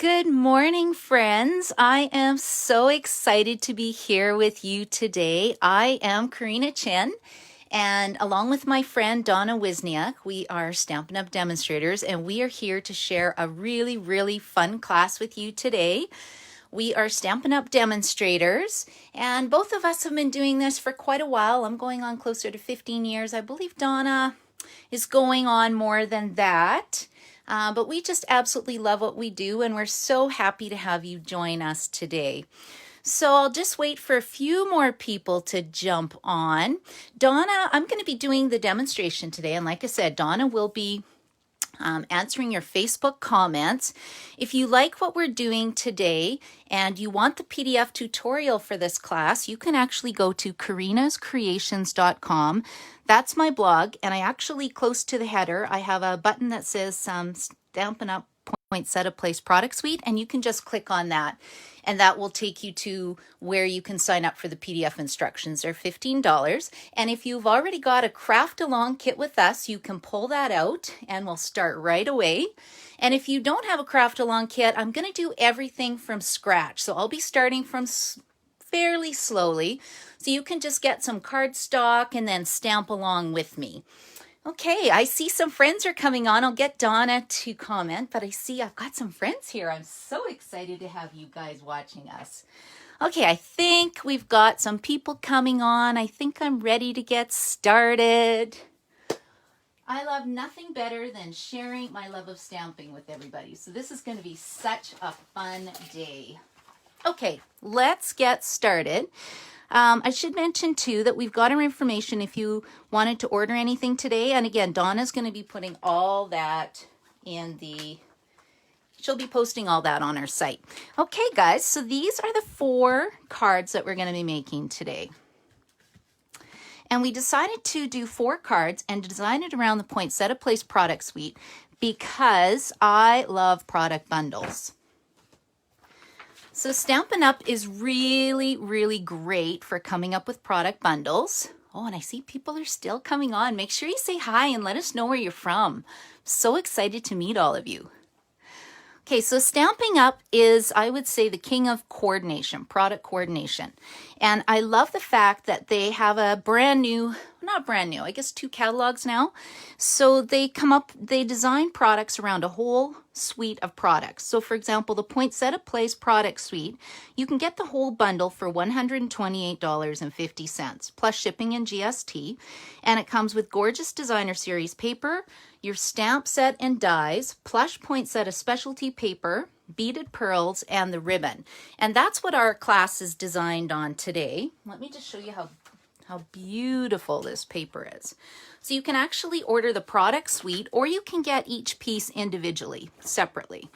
Good morning, friends. I am so excited to be here with you today. I am Karina Chen, and along with my friend Donna Wisniak, we are Stampin' Up demonstrators, and we are here to share a really fun class with you today. We are Stampin' Up demonstrators, and both of us have been doing this for quite a while. I'm going on closer to 15 years. I believe Donna is going on more than that. But we just absolutely love what we do, and we're so happy to have you join us today. So I'll just wait for a few more people to jump on. Donna, I'm going to be doing the demonstration today, and like I said, Donna will be answering your Facebook comments. If you like what we're doing today and you want the PDF tutorial for this class, you can actually go to karinascreations.com. That's my blog, and I actually, close to the header, I have a button that says Stampin' Up Poinsettia Place Product Suite, and you can just click on that, and that will take you to where you can sign up for the PDF instructions. They're $15, and if you've already got a craft along kit with us, you can pull that out, and we'll start right away. And if you don't have a craft along kit, I'm going to do everything from scratch, so I'll be starting from fairly slowly, so you can just get some cardstock and then stamp along with me. Okay, I see some friends are coming on. I'll get Donna to comment, but I see I've got some friends here. I'm so excited to have you guys watching us. Okay, I think we've got some people coming on. I think I'm ready to get started. I love nothing better than sharing my love of stamping with everybody, so this is going to be such a fun day. Okay, let's get started. I should mention too that we've got our information if you wanted to order anything today. And again, Donna's going to be putting all that in she'll be posting all that on our site. Okay, guys, so these are the 4 cards that we're going to be making today. And we decided to do 4 cards and design it around the Poinsettia Place product suite because I love product bundles. So Stampin' Up is really great for coming up with product bundles. Oh, and I see people are still coming on. Make sure you say hi and let us know where you're from. So excited to meet all of you. Okay, so Stampin' Up is, I would say, the king of coordination, product coordination. And I love the fact that they have a brand new, not brand new, I guess 2 catalogs now. So they design products around a whole suite of products. So for example, the Poinsettia Place product suite, you can get the whole bundle for $128.50 plus shipping and GST. And it comes with gorgeous designer series paper, your stamp set and dies, Plush Poinsettia specialty paper, beaded pearls, and the ribbon. And that's what our class is designed on today. Let me just show you how beautiful this paper is. So you can actually order the product suite, or you can get each piece individually, separately.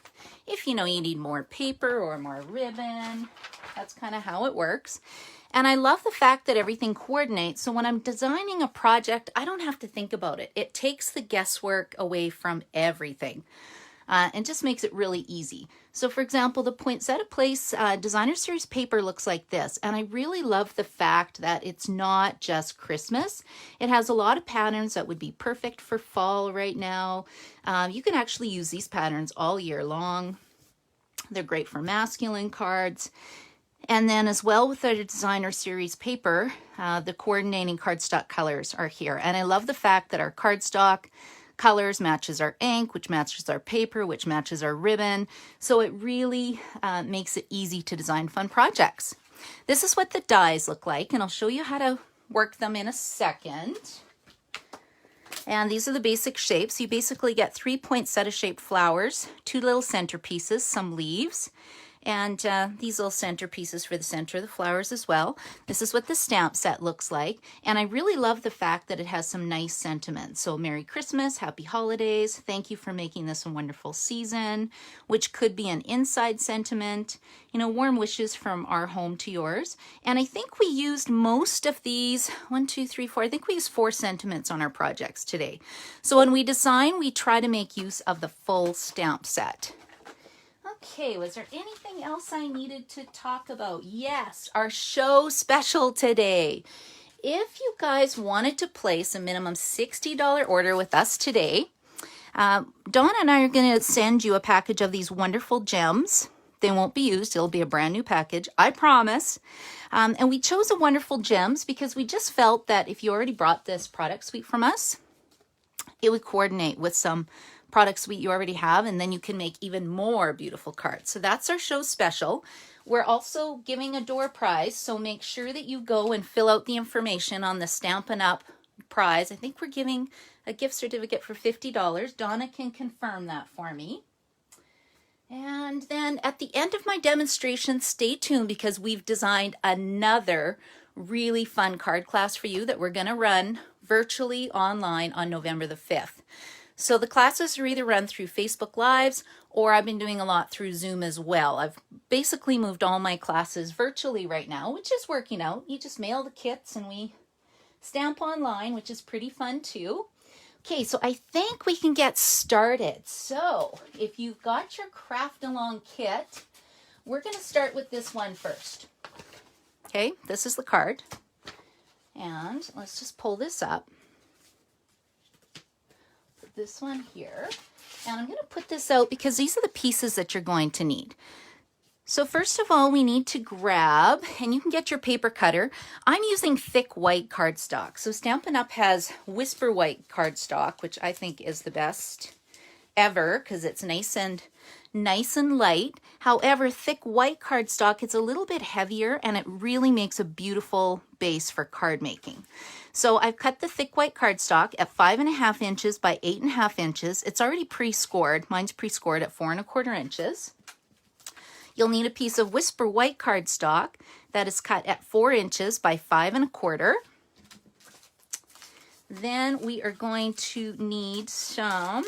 If you know you need more paper or more ribbon, that's kind of how it works. And I love the fact that everything coordinates, so when I'm designing a project, I don't have to think about it. It takes the guesswork away from everything. And just makes it really easy. So for example, the Poinsettia Place Designer Series paper looks like this. And I really love the fact that it's not just Christmas. It has a lot of patterns that would be perfect for fall right now. You can actually use these patterns all year long. They're great for masculine cards. And then as well with the Designer Series paper, the coordinating cardstock colors are here. And I love the fact that our cardstock colors matches our ink, which matches our paper, which matches our ribbon. So it really makes it easy to design fun projects. This is what the dies look like, and I'll show you how to work them in a second. And these are the basic shapes. You basically get 3 poinsettia shaped flowers, 2 little centerpieces, some leaves, and these little centerpieces for the center of the flowers as well. This is what the stamp set looks like, and I really love the fact that it has some nice sentiments. So Merry Christmas, Happy Holidays, thank you for making this a wonderful season, which could be an inside sentiment, you know, warm wishes from our home to yours. And I think we used most of these, 1, 2, 3, 4, I think we used 4 sentiments on our projects today. So when we design, we try to make use of the full stamp set. Okay, was there anything else I needed to talk about? Yes, our show special today. If you guys wanted to place a minimum $60 order with us today, Donna and I are going to send you a package of these wonderful gems. They won't be used. It'll be a brand new package, I promise. And we chose the wonderful gems because we just felt that if you already brought this product suite from us, it would coordinate with some product suite you already have, and then you can make even more beautiful cards. So that's our show special. We're also giving a door prize, so make sure that you go and fill out the information on the Stampin' Up prize. I think we're giving a gift certificate for $50. Donna can confirm that for me. And then at the end of my demonstration, stay tuned because we've designed another really fun card class for you that we're going to run virtually online on November the 5th. So the classes are either run through Facebook Lives, or I've been doing a lot through Zoom as well. I've basically moved all my classes virtually right now, which is working out. You just mail the kits and we stamp online, which is pretty fun too. Okay, so I think we can get started. So if you've got your craft along kit, we're going to start with this one first. Okay, this is the card. And let's just pull this up. Put this one here. And I'm going to put this out because these are the pieces that you're going to need. So first of all, we need to grab, and you can get your paper cutter. I'm using thick white cardstock. So Stampin' Up has Whisper White cardstock, which I think is the best ever because it's nice and light. However, thick white cardstock, it's a little bit heavier and it really makes a beautiful base for card making. So I've cut the thick white cardstock at 5.5 inches by 8.5 inches. It's already pre-scored. Mine's pre-scored at 4.25 inches. You'll need a piece of Whisper White cardstock that is cut at 4 inches by 5.25. Then we are going to need some,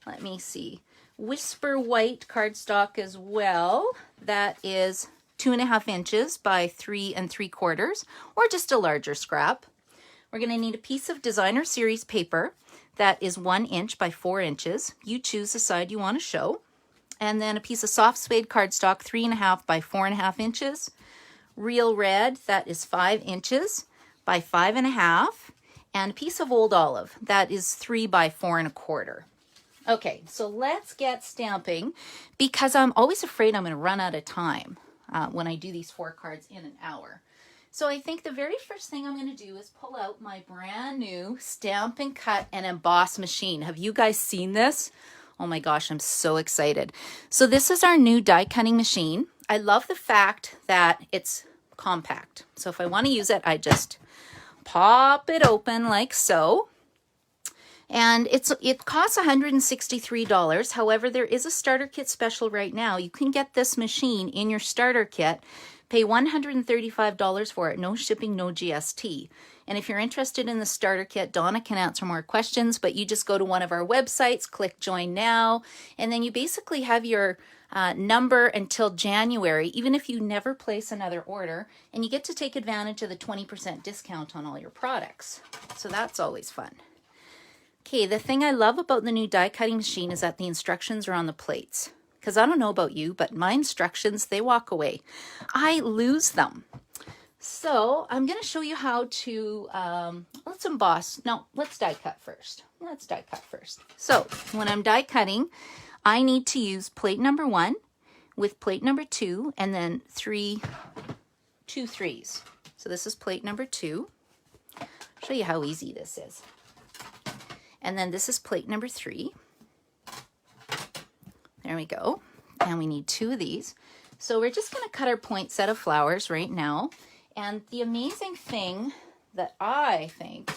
let me see, Whisper White cardstock as well. That is 2.5 inches by 3.75, or just a larger scrap. We're going to need a piece of Designer Series paper that is 1 inch by 4 inches. You choose the side you want to show. And then a piece of soft suede cardstock, 3.5 by 4.5 inches. Real red, that is 5 inches by 5.5. And a piece of Old Olive, that is 3 by 4.25. Okay, so let's get stamping because I'm always afraid I'm going to run out of time when I do these 4 cards in an hour. So I think the very first thing I'm going to do is pull out my brand new Stampin' Cut and Emboss machine. Have you guys seen this? Oh my gosh, I'm so excited. So this is our new die cutting machine. I love the fact that it's compact. So if I want to use it, I just pop it open like so. And it costs $163. However, there is a starter kit special right now. You can get this machine in your starter kit, pay $135 for it, no shipping, no GST. And if you're interested in the starter kit, Donna can answer more questions, but you just go to one of our websites, click Join Now, and then you basically have your number until January, even if you never place another order, and you get to take advantage of the 20% discount on all your products. So that's always fun. Okay, the thing I love about the new die cutting machine is that the instructions are on the plates. Because I don't know about you, but my instructions, they walk away. I lose them. So I'm going to show you how to, let's emboss. No, let's die cut first. So when I'm die cutting, I need to use plate number 1 with plate number 2 and then 2 3s. So this is plate number 2. I'll show you how easy this is. And then this is plate number 3. There we go. And we need 2 of these. So we're just going to cut our poinsettia flowers right now. And the amazing thing that I think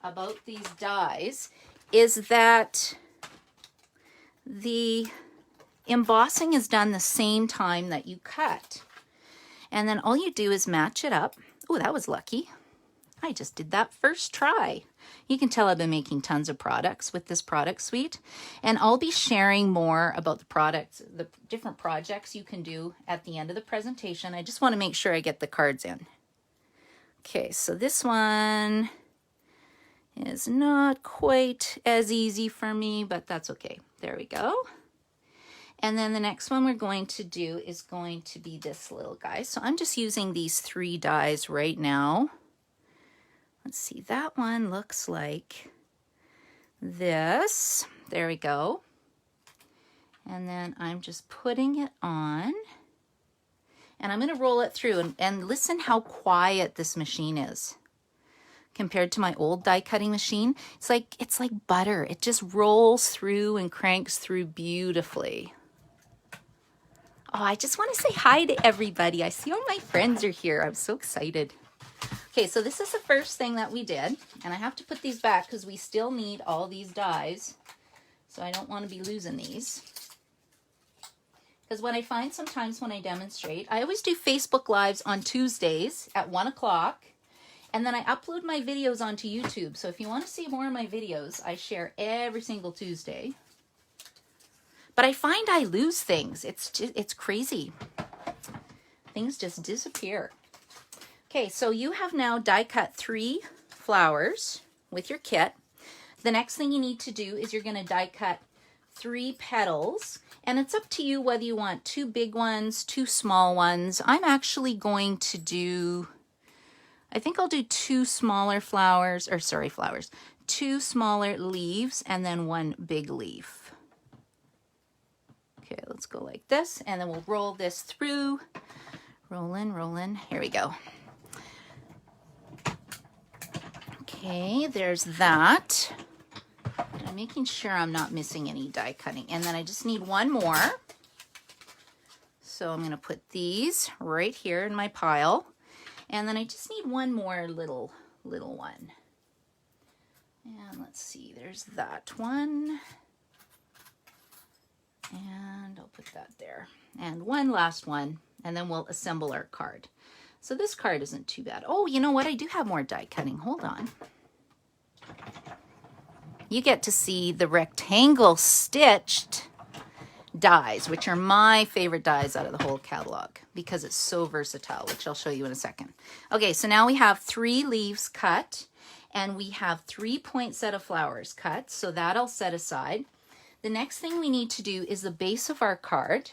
about these dies is that the embossing is done the same time that you cut. And then all you do is match it up. Oh, that was lucky. I just did that first try. You can tell I've been making tons of products with this product suite, and I'll be sharing more about the products, the different projects you can do at the end of the presentation. I just want to make sure I get the cards in. Okay, so this one is not quite as easy for me, but that's okay. There we go. And then the next one we're going to do is going to be this little guy. So I'm just using these 3 dies right now. Let's see, that one looks like this. There we go. And then I'm just putting it on. And I'm going to roll it through. And listen how quiet this machine is compared to my old die cutting machine. It's like butter. It just rolls through and cranks through beautifully. Oh, I just want to say hi to everybody. I see all my friends are here. I'm so excited. Okay, so this is the first thing that we did. And I have to put these back because we still need all these dies. So I don't want to be losing these. Because what I find sometimes when I demonstrate, I always do Facebook Lives on Tuesdays at 1 o'clock. And then I upload my videos onto YouTube. So if you want to see more of my videos, I share every single Tuesday. But I find I lose things. It's crazy. Things just disappear. Okay, so you have now die cut 3 flowers with your kit. The next thing you need to do is you're going to die cut 3 petals. And it's up to you whether you want 2 big ones, 2 small ones. I'm actually going to do, I think I'll do 2 smaller flowers, or sorry, flowers, 2 smaller leaves and then 1 big leaf. Okay, let's go like this, and then we'll roll this through. Rolling, rolling. Here we go. Okay, there's that. I'm making sure I'm not missing any die cutting. And then I just need 1 more. So I'm going to put these right here in my pile. And then I just need 1 more little one. And let's see, there's that one. And I'll put that there. And 1 last one. And then we'll assemble our card. So this card isn't too bad. Oh, you know what? I do have more die cutting. Hold on. You get to see the rectangle stitched dies, which are my favorite dies out of the whole catalog because it's so versatile, which I'll show you in a second. Okay, so now we have 3 leaves cut and we have 3 poinsettia flowers cut, so that I'll set aside. The next thing we need to do is the base of our card.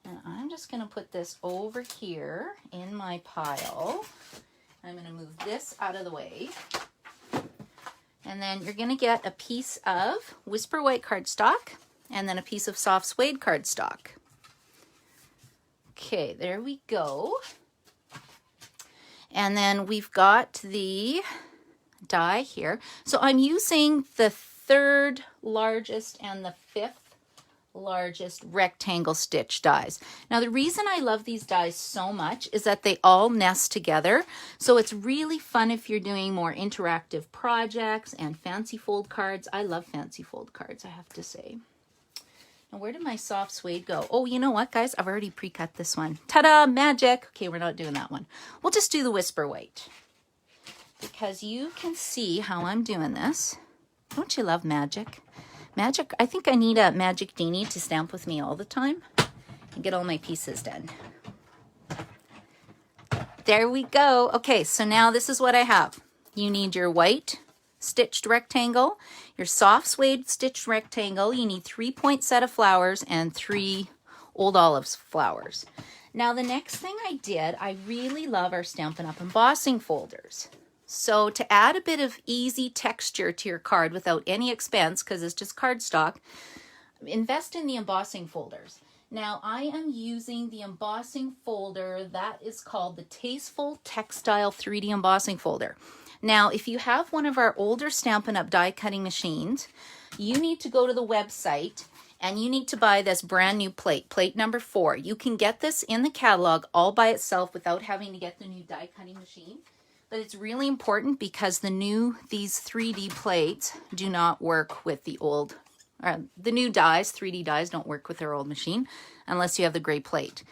And I'm just going to put this over here in my pile. I'm going to move this out of the way. And then you're going to get a piece of Whisper White cardstock and then a piece of soft suede cardstock. Okay, there we go. And then we've got the die here. So I'm using the 3rd largest and the 5th largest rectangle stitch dies. Now the reason I love these dies so much is that they all nest together. So it's really fun if you're doing more interactive projects and fancy fold cards. I love fancy fold cards, I have to say. Now where did my soft suede go? Oh, you know what, guys? I've already pre-cut this one. Ta-da, magic. Okay, we're not doing that one. We'll just do the Whisper White because you can see how I'm doing this. Don't you love magic? Magic, I think I need a Magic Dini to stamp with me all the time and get all my pieces done. There we go. Okay, so now this is what I have. You need your white stitched rectangle, your soft suede stitched rectangle. You need 3 poinsettia flowers and 3 Old Olives flowers. Now the next thing I did, I really love our Stampin' Up! Embossing folders. So to add a bit of easy texture to your card without any expense, because it's just cardstock, invest in the embossing folders. Now I am using the embossing folder that is called the Tasteful Textile 3D Embossing Folder. Now if you have one of our older Stampin' Up! Die cutting machines, you need to go to the website and you need to buy this brand new plate, plate number 4. You can get this in the catalog all by itself without having to get the new die cutting machine. But it's really important because these 3D plates do not work with the old, the new dies, 3D dies don't work with our old machine unless you have the gray plate.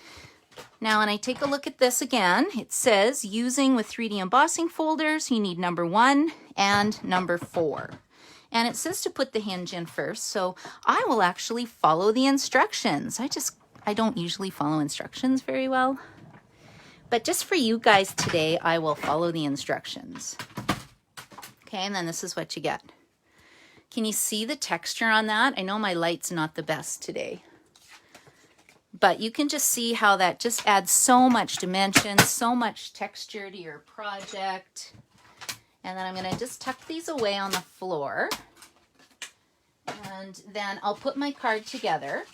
Now, when I take a look at this again, it says using with 3D embossing folders, you need number 1 and number 4. And it says to put the hinge in first, so I will actually follow the instructions. I don't usually follow instructions very well. But just for you guys today, I will follow the instructions. Okay, and then this is what you get. Can you see the texture on that? I know my light's not the best today. But you can just see how that just adds so much dimension, so much texture to your project. And then I'm going to just tuck these away on the floor. And then I'll put my card together.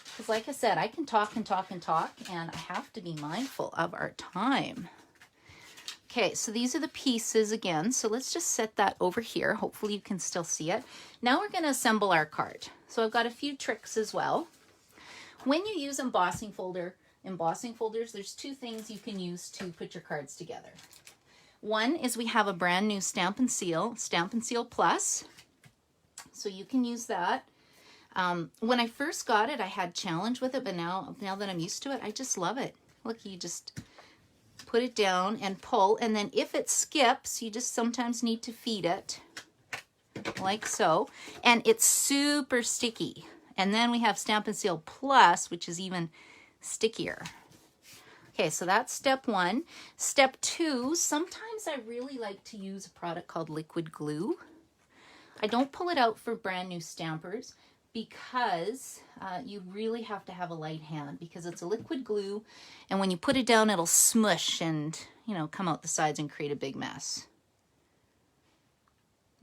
Because like I said, I can talk and talk and talk, and I have to be mindful of our time. Okay, so these are the pieces again. So let's just set that over here. Hopefully you can still see it. Now we're going to assemble our card. So I've got a few tricks as well. When you use embossing folders, there's two things you can use to put your cards together. One is we have a brand new Stampin Seal Plus. So you can use that. When I first got it, I had challenge with it, but now that I'm used to it, I just love it. Look, you just put it down and pull, and then if it skips, you just sometimes need to feed it, like so. And it's super sticky. And then we have Stampin Seal Plus, which is even stickier. Okay, so that's step one. Step two, sometimes I really like to use a product called liquid glue. I don't pull it out for brand new stampers because you really have to have a light hand because it's a liquid glue, and when you put it down, it'll smush and, you know, come out the sides and create a big mess.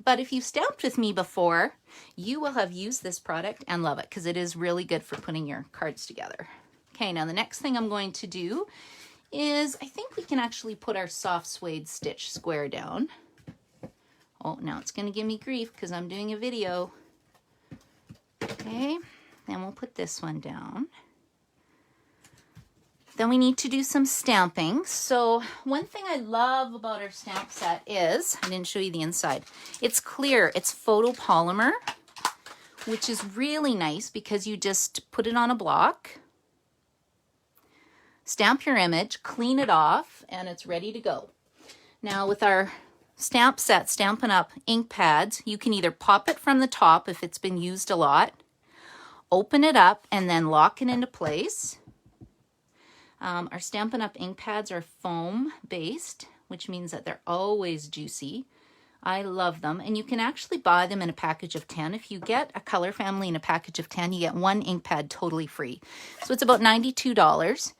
But if you've stamped with me before, you will have used this product and love it because it is really good for putting your cards together. Okay, now the next thing I'm going to do is I think we can actually put our soft suede stitch square down. Oh, now it's going to give me grief because I'm doing a video. Okay, then we'll put this one down. Then we need to do some stamping. So one thing I love about our stamp set is, I didn't show you the inside, it's clear, it's photopolymer, which is really nice because you just put it on a block, stamp your image, clean it off, and it's ready to go. Now with our stamp set, Stampin Up Ink Pads, you can either pop it from the top if it's been used a lot, open it up, and then lock it into place. Our Stampin Up Ink Pads are foam based, which means that they're always juicy. I love them, and you can actually buy them in a package of 10. If you get a color family in a package of 10, you get one ink pad totally free. So it's about $92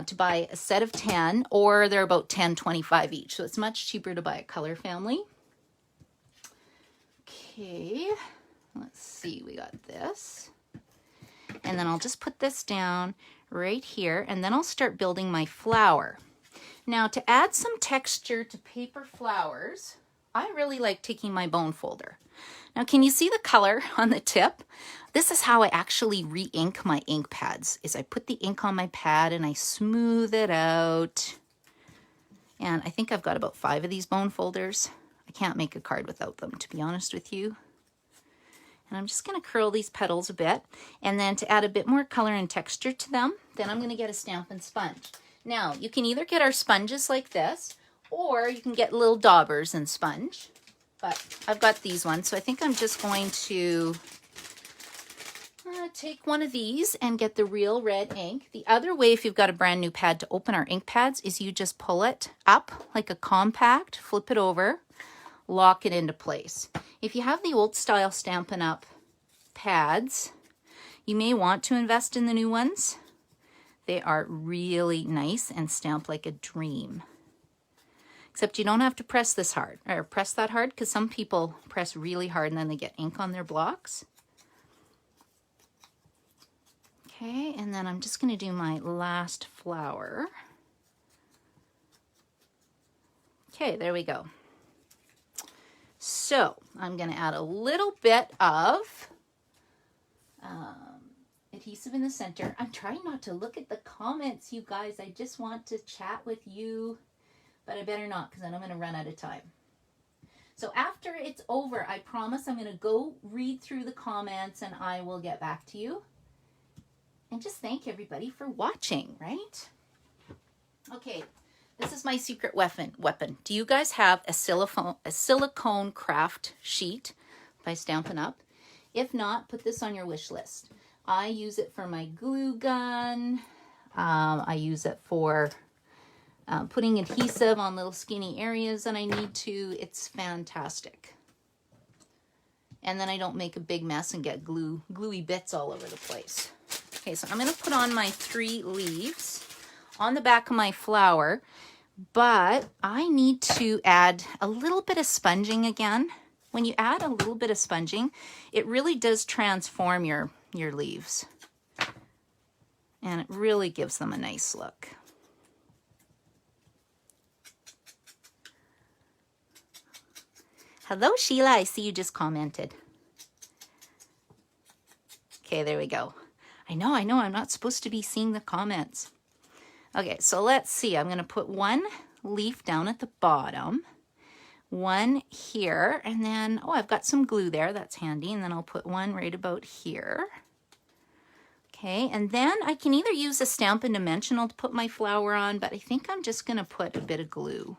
to buy a set of 10, or they're about $10.25 each. So it's much cheaper to buy a color family. Okay, let's see, we got this. And then I'll just put this down right here, and then I'll start building my flower. Now to add some texture to paper flowers, I really like taking my bone folder. Now can you see the color on the tip? This is how I actually re-ink my ink pads, is I put the ink on my pad and I smooth it out. And I think I've got about 5 of these bone folders. I can't make a card without them, to be honest with you. And I'm just going to curl these petals a bit. And then to add a bit more color and texture to them, then I'm going to get a Stampin' Sponge. Now, you can either get our sponges like this, or you can get little daubers and sponge. But I've got these ones, so I think I'm just going to take one of these and get the real red ink. The other way, if you've got a brand new pad to open our ink pads, is you just pull it up like a compact, flip it over, lock it into place. If you have the old style Stampin' Up pads, you may want to invest in the new ones. They are really nice and stamp like a dream. Except you don't have to press this hard, or press that hard, because some people press really hard and then they get ink on their blocks. Okay, and then I'm just going to do my last flower. Okay, there we go. So I'm going to add a little bit of adhesive in the center. I'm trying not to look at the comments, you guys. I just want to chat with you, but I better not because then I'm going to run out of time. So after it's over, I promise I'm going to go read through the comments and I will get back to you. And just thank everybody for watching, right? Okay. This is my secret weapon. Do you guys have a silicone craft sheet by Stampin' Up? If not, put this on your wish list. I use it for my glue gun. I use it for putting adhesive on little skinny areas that I need to. It's fantastic. And then I don't make a big mess and get gluey bits all over the place. Okay, so I'm going to put on my 3 leaves on the back of my flower. but I need to add a little bit of sponging again. When you add a little bit of sponging, it really does transform your leaves. And it really gives them a nice look. Hello, Sheila. I see you just commented. Okay, there we go. I know, I'm not supposed to be seeing the comments. Okay, so let's see. I'm going to put one leaf down at the bottom, one here, and then, oh, I've got some glue there. That's handy. And then I'll put one right about here. Okay, and then I can either use a Stampin' Dimensional to put my flower on, but I think I'm just going to put a bit of glue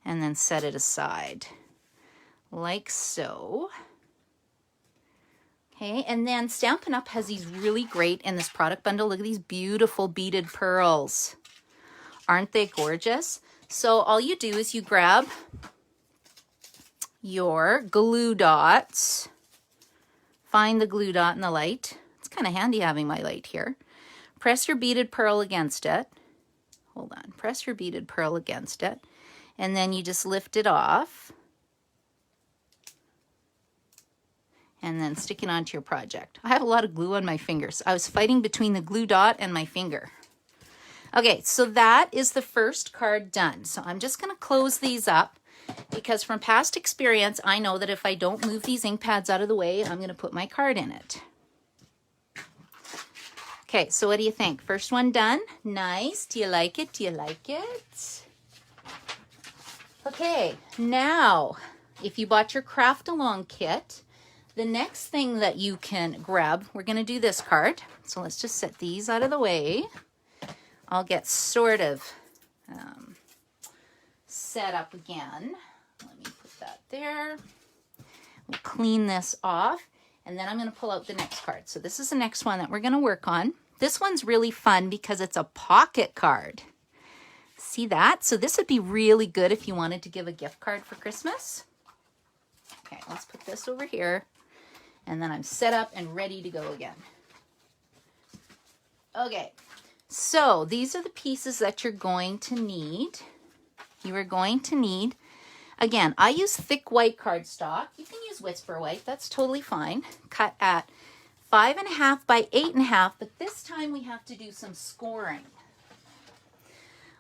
and then set it aside, like so. Okay, and then Stampin' Up! Has these really great in this product bundle. Look at these beautiful beaded pearls. Aren't they gorgeous? So all you do is you grab your glue dots, find the glue dot in the light. Kind of handy having my light here. Press your beaded pearl against it. Hold on. Press your beaded pearl against it. And then you just lift it off. And then stick it onto your project. I have a lot of glue on my fingers. I was fighting between the glue dot and my finger. Okay, so that is the first card done. So I'm just going to close these up because from past experience, I know that if I don't move these ink pads out of the way, I'm going to put my card in it. Okay, so what do you think? First one done? Nice. Do you like it? Do you like it? Okay, now, if you bought your craft along kit, the next thing that you can grab, we're going to do this card. So let's just set these out of the way. I'll get sort of set up again. Let me put that there. We'll clean this off. And then I'm going to pull out the next card. So this is the next one that we're going to work on. This one's really fun because it's a pocket card. See that? So this would be really good if you wanted to give a gift card for Christmas. Okay, let's put this over here. And then I'm set up and ready to go again. Okay, so these are the pieces that you're going to need. You are going to need, again, I use thick white cardstock. You can use Whisper White, that's totally fine. Cut at 5.5 by 8.5, but this time we have to do some scoring.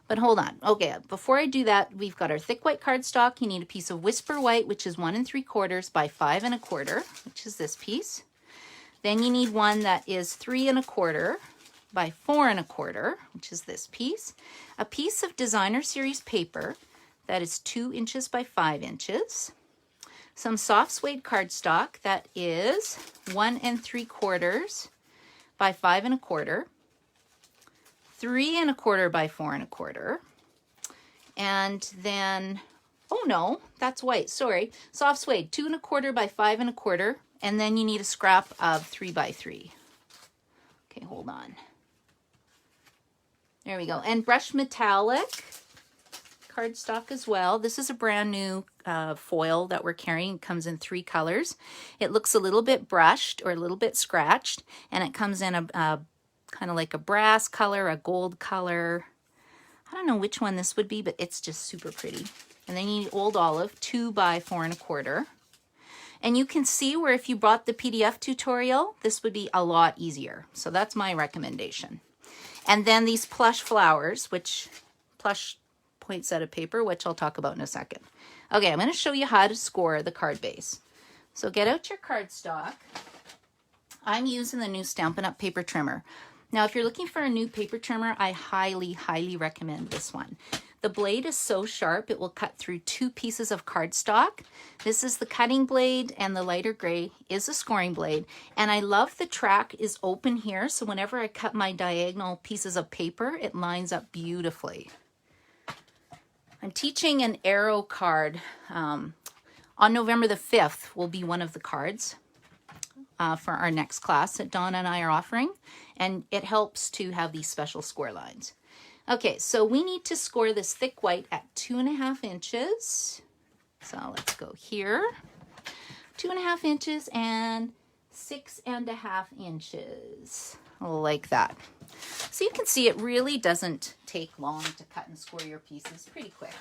But hold on. Okay, before I do that, we've got our thick white cardstock. You need a piece of Whisper White, which is 1 3/4 by 5 1/4, which is this piece. Then you need one that is 3 1/4 by 4 1/4, which is this piece. A piece of Designer Series paper that is 2 inches by 5 inches. Some soft suede cardstock that is 1 3/4 by 5 1/4. 3 1/4 by 4 1/4. And then, oh no, that's white, sorry. Soft suede, 2 1/4 by 5 1/4. And then you need a scrap of 3 by 3. Okay, hold on. There we go. And brushed metallic cardstock as well. This is a brand new foil that we're carrying. It comes in 3 colors. It looks a little bit brushed or a little bit scratched, and it comes in a kind of like a brass color, a gold color. I don't know which one this would be, but it's just super pretty. And then you need Old Olive, 2 by 4 1/4. And you can see where if you bought the PDF tutorial, this would be a lot easier. So that's my recommendation. And then these plush flowers, which plush poinsettia paper, which I'll talk about in a second. Okay, I'm going to show you how to score the card base. So get out your cardstock. I'm using the new Stampin' Up! Paper trimmer. Now, if you're looking for a new paper trimmer, I highly, highly recommend this one. The blade is so sharp, it will cut through 2 pieces of cardstock. This is the cutting blade, and the lighter gray is a scoring blade. And I love the track is open here, so whenever I cut my diagonal pieces of paper, it lines up beautifully. I'm teaching an arrow card. On November the 5th will be one of the cards for our next class that Donna and I are offering. And it helps to have these special score lines. Okay, so we need to score this thick white at 2.5 inches. So let's go here. 2.5 inches and 6.5 inches, like that. So you can see it really doesn't take long to cut and score your pieces, pretty quick.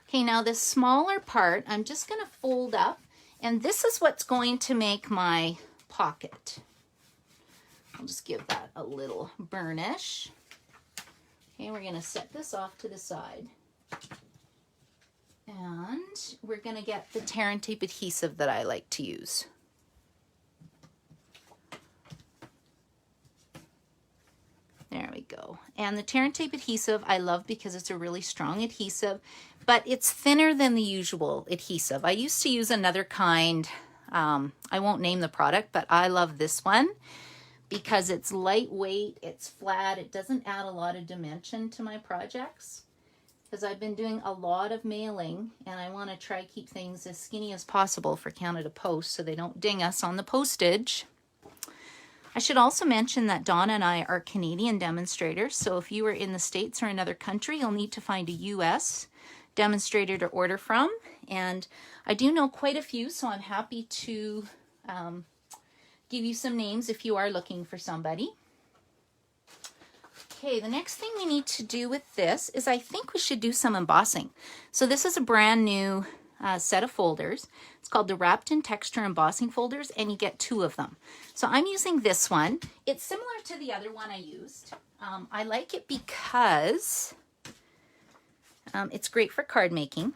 Okay, now this smaller part, I'm just going to fold up, and this is what's going to make my pocket. I'll just give that a little burnish. Okay, we're going to set this off to the side. And we're going to get the tear and tape adhesive that I like to use. There we go. And the tear and tape adhesive I love because it's a really strong adhesive, but it's thinner than the usual adhesive. I used to use another kind. I won't name the product, but I love this one because it's lightweight, it's flat, it doesn't add a lot of dimension to my projects. Because I've been doing a lot of mailing and I want to try to keep things as skinny as possible for Canada Post so they don't ding us on the postage. I should also mention that Donna and I are Canadian demonstrators, so if you are in the States or another country, you'll need to find a US demonstrator to order from. And I do know quite a few, so I'm happy to give you some names if you are looking for somebody. Okay, the next thing we need to do with this is I think we should do some embossing. So this is a brand new set of folders. It's called the Wrapped in Texture Embossing Folders, and you get 2 of them. So I'm using this one. It's similar to the other one I used. I like it because it's great for card making.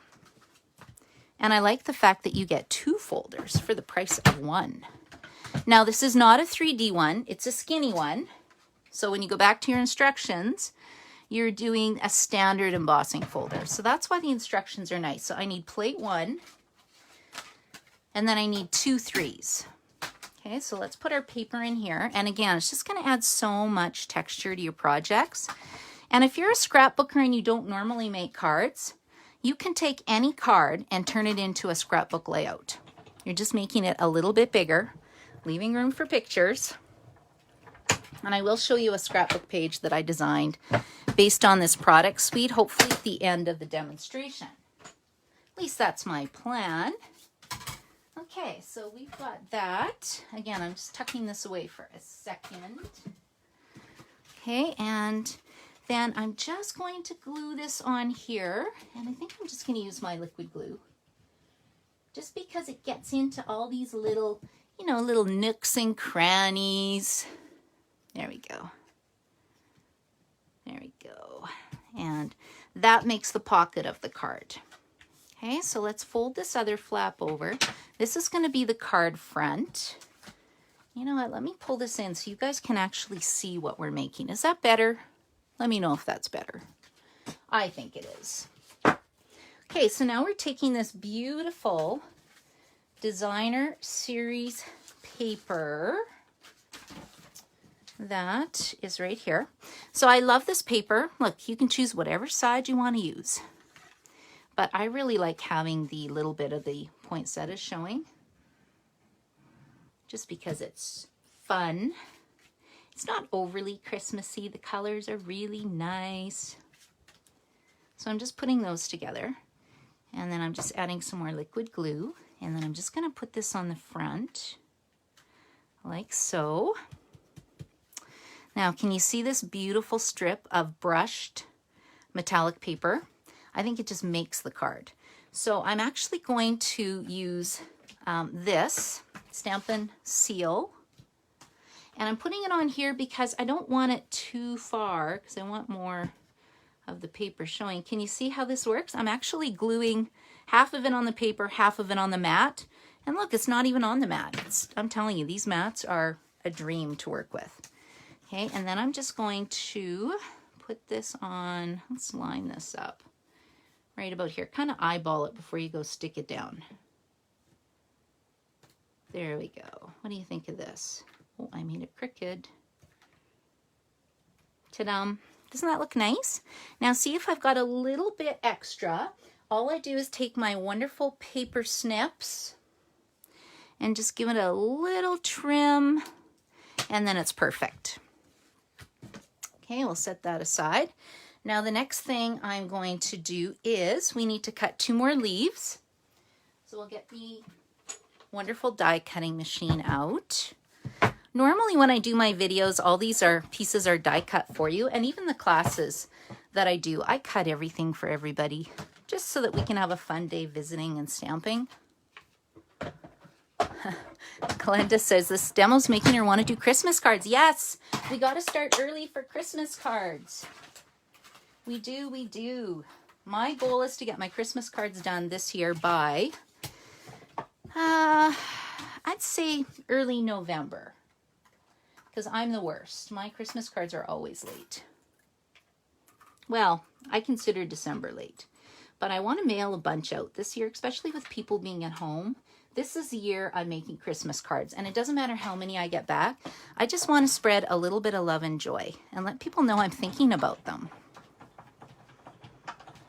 And I like the fact that you get 2 folders for the price of 1. Now this is not a 3D one, it's a skinny one. So when you go back to your instructions, you're doing a standard embossing folder. So that's why the instructions are nice. So I need plate 1, and then I need 2 3s. Okay, so let's put our paper in here. And again, it's just going to add so much texture to your projects. And if you're a scrapbooker and you don't normally make cards, you can take any card and turn it into a scrapbook layout. You're just making it a little bit bigger, leaving room for pictures. And I will show you a scrapbook page that I designed based on this product suite, hopefully at the end of the demonstration. At least that's my plan. Okay, so we've got that. Again, I'm just tucking this away for a second. Okay, and then I'm just going to glue this on here. And I think I'm just going to use my liquid glue. Just because it gets into all these little, little nooks and crannies. There we go. There we go. And that makes the pocket of the card. Okay, so let's fold this other flap over. This is going to be the card front. You know what? Let me pull this in so you guys can actually see what we're making. Is that better? Let me know if that's better. I think it is. Okay, so now we're taking this beautiful designer series paper. That is right here. So I love this paper. Look, you can choose whatever side you want to use. But I really like having the little bit of the poinsettia showing. Just because it's fun. It's not overly Christmassy. The colors are really nice. So I'm just putting those together. And then I'm just adding some more liquid glue. And then I'm just going to put this on the front. Like so. Now, can you see this beautiful strip of brushed metallic paper? I think it just makes the card. So I'm actually going to use this Stampin Seal. And I'm putting it on here because I don't want it too far because I want more of the paper showing. Can you see how this works? I'm actually gluing half of it on the paper, half of it on the mat. And look, it's not even on the mat. I'm telling you, these mats are a dream to work with. Okay, and then I'm just going to put this on, let's line this up right about here. Kind of eyeball it before you go stick it down. There we go. What do you think of this? Oh, I made it crooked. Ta-da! Doesn't that look nice? Now see if I've got a little bit extra. All I do is take my wonderful paper snips and just give it a little trim, and then it's perfect. Okay, we'll set that aside. Now the next thing I'm going to do is we need to cut 2 more leaves. So we'll get the wonderful die cutting machine out. Normally when I do my videos, all these pieces are die cut for you, and even the classes that I do, I cut everything for everybody just so that we can have a fun day visiting and stamping. Glenda says this demo's making her want to do Christmas cards. Yes, we got to start early for Christmas cards. We do. My goal is to get my Christmas cards done this year by, I'd say early November. Because I'm the worst. My Christmas cards are always late. Well, I consider December late. But I want to mail a bunch out this year, especially with people being at home. This is the year I'm making Christmas cards. And it doesn't matter how many I get back. I just want to spread a little bit of love and joy. And let people know I'm thinking about them.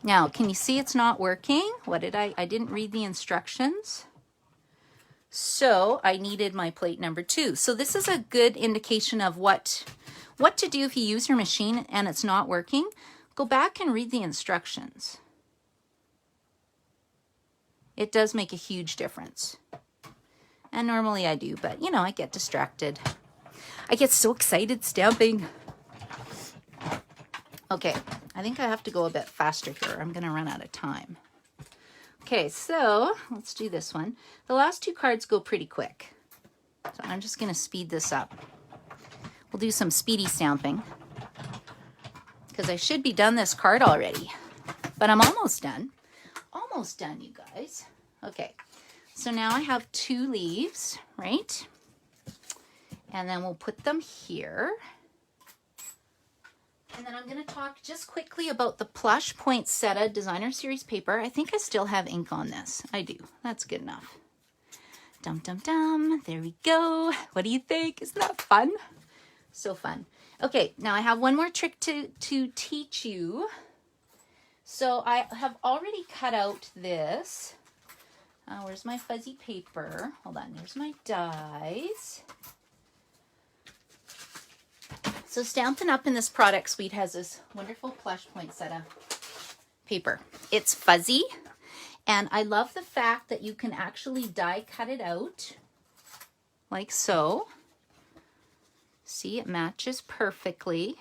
Now, can you see it's not working? I didn't read the instructions. So I needed my plate number 2. So this is a good indication of what to do if you use your machine and it's not working. Go back and read the instructions. It does make a huge difference. And normally I do, but you know, I get distracted. I get so excited stamping. Okay, I think I have to go a bit faster here. I'm going to run out of time. Okay, so let's do this one. The last 2 cards go pretty quick. So I'm just going to speed this up. We'll do some speedy stamping because I should be done this card already, but I'm almost done. Almost done, you guys. Okay, so now I have 2 leaves, right? And then we'll put them here. And then I'm going to talk just quickly about the Plush Poinsettia Designer Series paper. I think I still have ink on this. I do. That's good enough. Dum, dum, dum. There we go. What do you think? Isn't that fun? So fun. Okay, now I have one more trick to teach you. So I have already cut out this. Where's my fuzzy paper? Hold on. There's my dies. So Stampin' Up! In this product suite has this wonderful Plush Poinsettia paper. It's fuzzy, and I love the fact that you can actually die cut it out, like so. See, it matches perfectly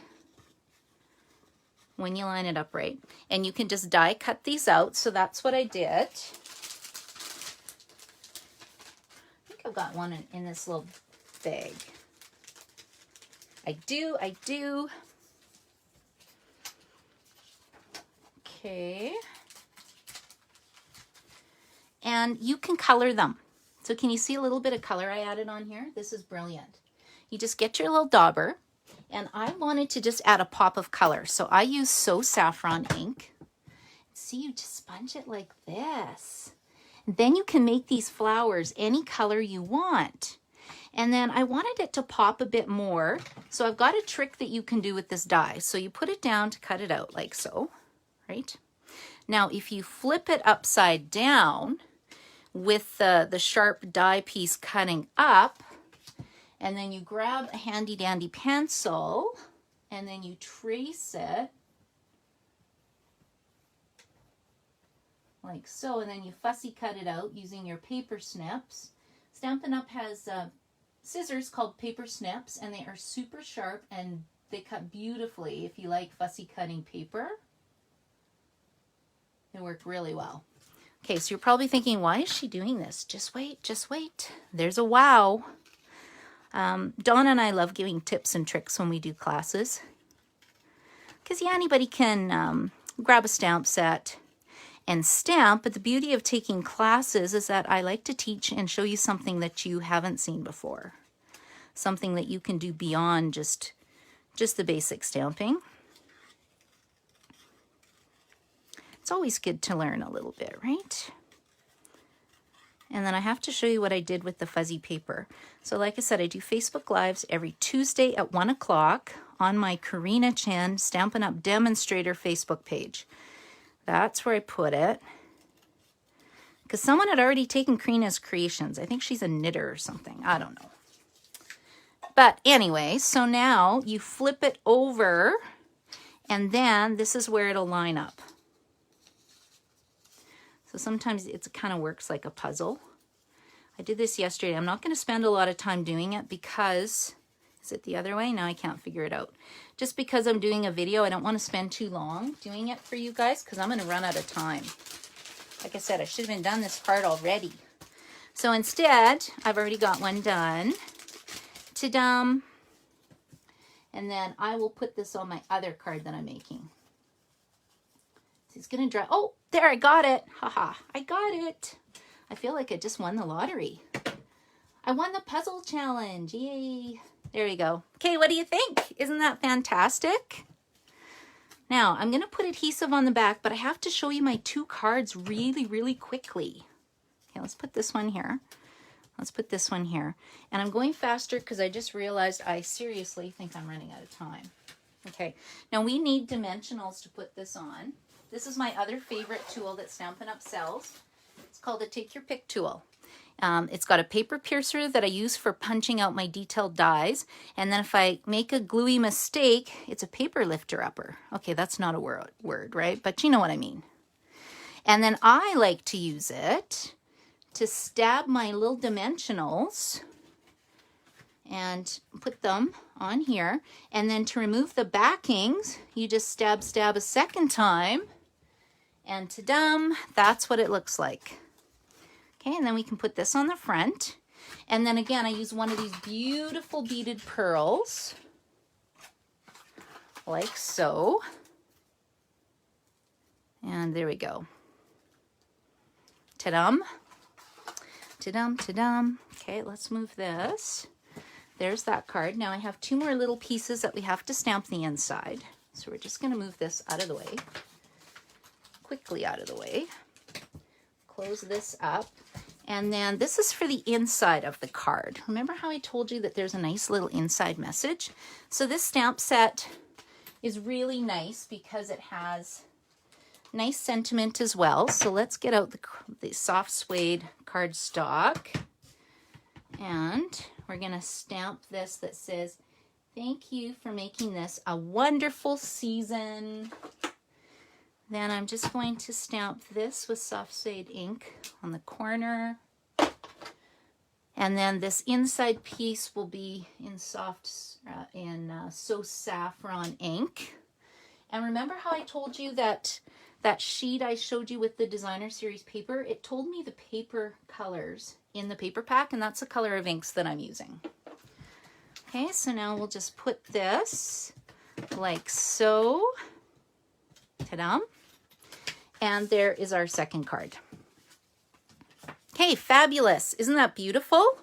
when you line it up right. And you can just die cut these out, so that's what I did. I think I've got one in this little bag. I do. Okay. And you can color them. So can you see a little bit of color I added on here? This is brilliant. You just get your little dauber, and I wanted to just add a pop of color. So I use So Saffron ink. See, you just sponge it like this. And then you can make these flowers any color you want. And then I wanted it to pop a bit more. So I've got a trick that you can do with this die. So you put it down to cut it out like so, right? Now, if you flip it upside down with the sharp die piece cutting up, and then you grab a handy dandy pencil, and then you trace it like so, and then you fussy cut it out using your paper snips. Stampin' Up! Has scissors called paper snips, and they are super sharp and they cut beautifully if you like fussy cutting paper. They work really well. Okay, so you're probably thinking, why is she doing this? Just wait, just wait. There's a wow. Donna and I love giving tips and tricks when we do classes. Because yeah, anybody can grab a stamp set and stamp, but the beauty of taking classes is that I like to teach and show you something that you haven't seen before. Something that you can do beyond just the basic stamping. It's always good to learn a little bit, right? And then I have to show you what I did with the fuzzy paper. So like I said, I do Facebook Lives every Tuesday at 1 o'clock on my Karina Chan Stampin' Up! Demonstrator Facebook page. That's where I put it. Because someone had already taken Karina's creations. I think she's a knitter or something. I don't know. But anyway, so now you flip it over, and then this is where it'll line up. So sometimes it kind of works like a puzzle. I did this yesterday. I'm not going to spend a lot of time doing it because, is it the other way? Now I can't figure it out. Just because I'm doing a video, I don't want to spend too long doing it for you guys because I'm going to run out of time. Like I said, I should have been done this part already. So instead, I've already got one done. Ta-da! And then I will put this on my other card that I'm making. So it's going to dry. Oh, there, I got it. Haha, I got it. I feel like I just won the lottery. I won the puzzle challenge. Yay. There we go. Okay, what do you think? Isn't that fantastic? Now, I'm going to put adhesive on the back, but I have to show you my two cards really, really quickly. Okay, let's put this one here. Let's put this one here. And I'm going faster because I just realized I seriously think I'm running out of time. Okay, now we need dimensionals to put this on. This is my other favorite tool that Stampin' Up! Sells. It's called a Take Your Pick tool. It's got a paper piercer that I use for punching out my detailed dies. And then if I make a gluey mistake, it's a paper lifter upper. Okay, that's not a word, right? But you know what I mean. And then I like to use it to stab my little dimensionals and put them on here. And then to remove the backings, you just stab a second time. And ta-dum, that's what it looks like. Okay, and then we can put this on the front. And then again, I use one of these beautiful beaded pearls, like so. And there we go. Ta-dum. Ta-dum, ta-dum. Okay, let's move this. There's that card. Now I have two more little pieces that we have to stamp the inside. So we're just going to move this out of the way. Quickly out of the way. Close this up. And then this is for the inside of the card. Remember how I told you that there's a nice little inside message? So this stamp set is really nice because it has nice sentiment as well. So let's get out the soft suede cardstock. And we're going to stamp this that says, "Thank you for making this a wonderful season." Then I'm just going to stamp this with soft suede ink on the corner. And then this inside piece will be in So Saffron ink. And remember how I told you that sheet I showed you with the designer series paper, it told me the paper colors in the paper pack, and that's the color of inks that I'm using. Okay, so now we'll just put this like so. Ta-da! And there is our second card. Okay, fabulous. Isn't that beautiful?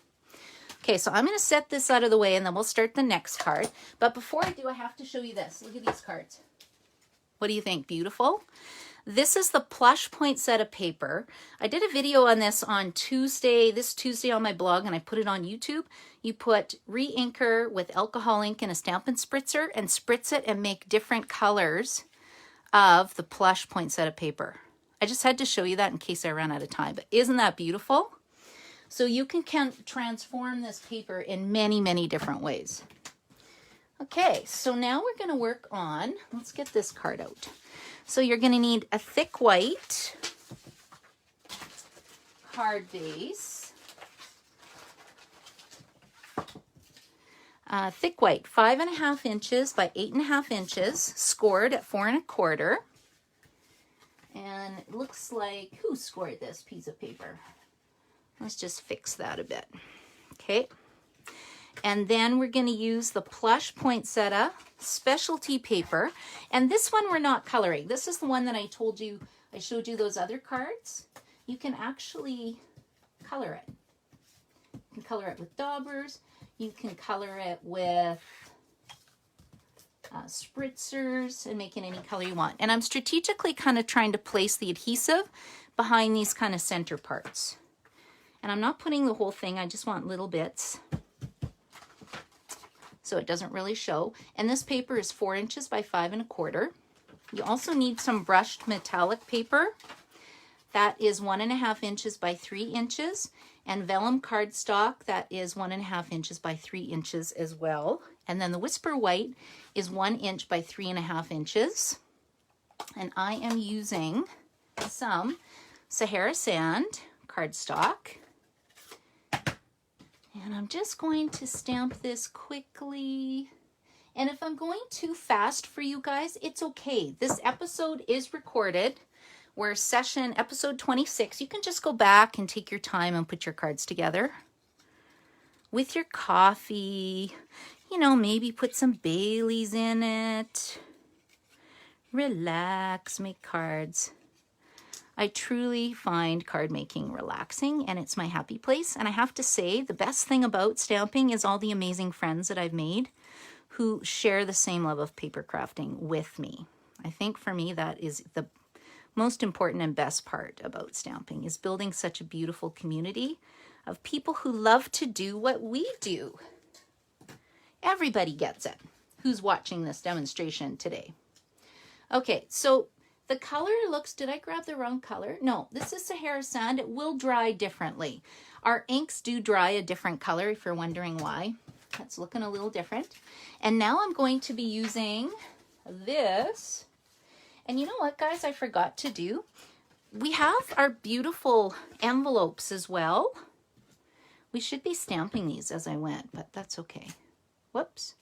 Okay, so I'm going to set this out of the way and then we'll start the next card. But before I do, I have to show you this. Look at these cards. What do you think? Beautiful? This is the Plush Poinsettia paper. I did a video on this on this Tuesday on my blog, and I put it on YouTube. You put re-inker with alcohol ink in a Stampin' Spritzer and spritz it and make different colors of the Plush Poinsettia paper. I just had to show you that in case I ran out of time, but isn't that beautiful? So you can transform this paper in many, many different ways. Okay, so now we're going to work on, let's get this card out. So you're going to need a thick white card base. Thick white, 5.5 inches by 8.5 inches, scored at 4 1/4. And it looks like, who scored this piece of paper? Let's just fix that a bit. Okay. And then we're going to use the Plush Poinsettia specialty paper. And this one we're not coloring. This is the one that I showed you those other cards. You can actually color it. You can color it with daubers. You can color it with spritzers and make it any color you want. And I'm strategically kind of trying to place the adhesive behind these kind of center parts. And I'm not putting the whole thing, I just want little bits so it doesn't really show. And this paper is 4 inches by 5 1/4. You also need some brushed metallic paper. That is 1.5 inches by 3 inches. And vellum cardstock, that is 1.5 inches by 3 inches as well. And then the Whisper White is 1 inch by 3.5 inches. And I am using some Sahara Sand cardstock. And I'm just going to stamp this quickly. And if I'm going too fast for you guys, it's okay. This episode is recorded. We're episode 26. You can just go back and take your time and put your cards together. With your coffee, you know, maybe put some Baileys in it. Relax, make cards. I truly find card making relaxing, and it's my happy place. And I have to say, the best thing about stamping is all the amazing friends that I've made who share the same love of paper crafting with me. I think for me that is the most important and best part about stamping, is building such a beautiful community of people who love to do what we do. Everybody gets it who's watching this demonstration today. Okay, so the color looks, did I grab the wrong color? No, this is Sahara Sand. It will dry differently. Our inks do dry a different color, if you're wondering why. That's looking a little different. And now I'm going to be using this. And you know what, guys, I forgot to do? We have our beautiful envelopes as well. We should be stamping these as I went, but that's okay. Whoops.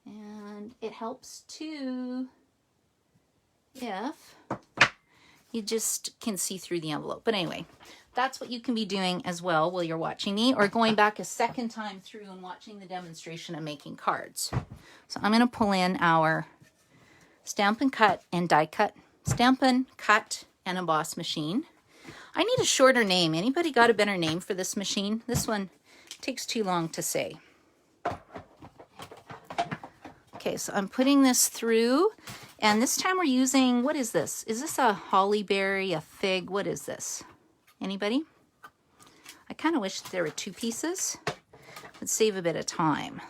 And it helps too if you just can see through the envelope. But anyway, that's what you can be doing as well while you're watching me, or going back a second time through and watching the demonstration of making cards. So I'm going to pull in our Stampin' Cut and Die Cut, Stampin' Cut and Emboss machine. I need a shorter name. Anybody got a better name for this machine? This one takes too long to say. Okay, so I'm putting this through, and this time we're using, what is this? Is this a holly berry, a fig? What is this? Anybody? I kind of wish there were two pieces. Would save a bit of time.